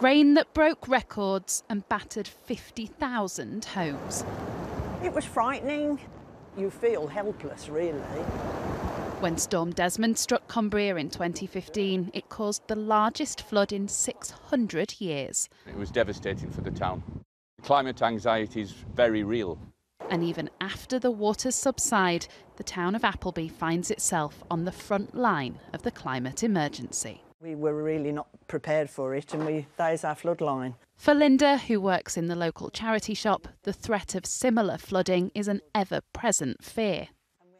Rain that broke records and battered 50,000 homes. It was frightening. You feel helpless, really. When Storm Desmond struck Cumbria in 2015, it caused the largest flood in 600 years. It was devastating for the town. Climate anxiety is very real. And even after the waters subside, the town of Appleby finds itself on the front line of the climate emergency. We were really not prepared for it, and that is our flood line. For Linda, who works in the local charity shop, the threat of similar flooding is an ever-present fear.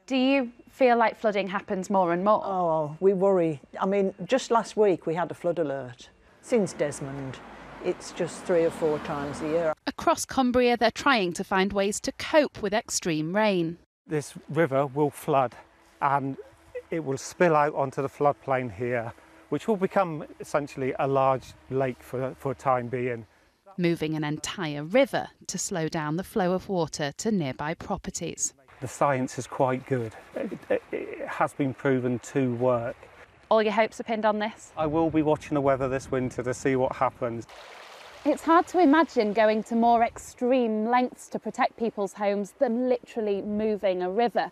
Do you feel like flooding happens more and more? Oh, we worry. I mean, just last week we had a flood alert. Since Desmond, it's just 3 or 4 times a year. Across Cumbria, they're trying to find ways to cope with extreme rain. This river will flood and it will spill out onto the floodplain here, which will become essentially a large lake for a time being. Moving an entire river to slow down the flow of water to nearby properties. The science is quite good. It has been proven to work. All your hopes are pinned on this? I will be watching the weather this winter to see what happens. It's hard to imagine going to more extreme lengths to protect people's homes than literally moving a river.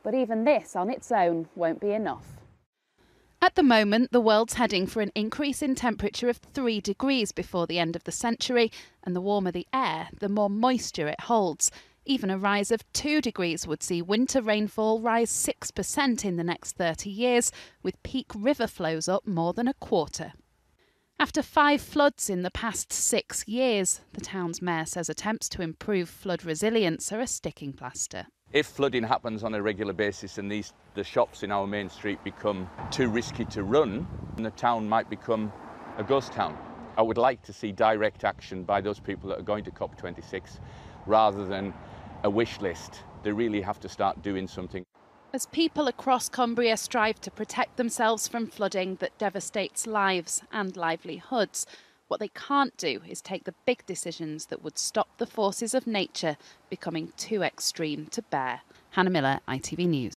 But even this on its own won't be enough. At the moment, the world's heading for an increase in temperature of 3 degrees before the end of the century, and the warmer the air, the more moisture it holds. Even a rise of 2 degrees would see winter rainfall rise 6% in the next 30 years, with peak river flows up more than a quarter. After 5 floods in the past 6 years, the town's mayor says attempts to improve flood resilience are a sticking plaster. If flooding happens on a regular basis and the shops in our main street become too risky to run, then the town might become a ghost town. I would like to see direct action by those people that are going to COP26 rather than a wish list. They really have to start doing something. As people across Cumbria strive to protect themselves from flooding that devastates lives and livelihoods, what they can't do is take the big decisions that would stop the forces of nature becoming too extreme to bear. Hannah Miller, ITV News.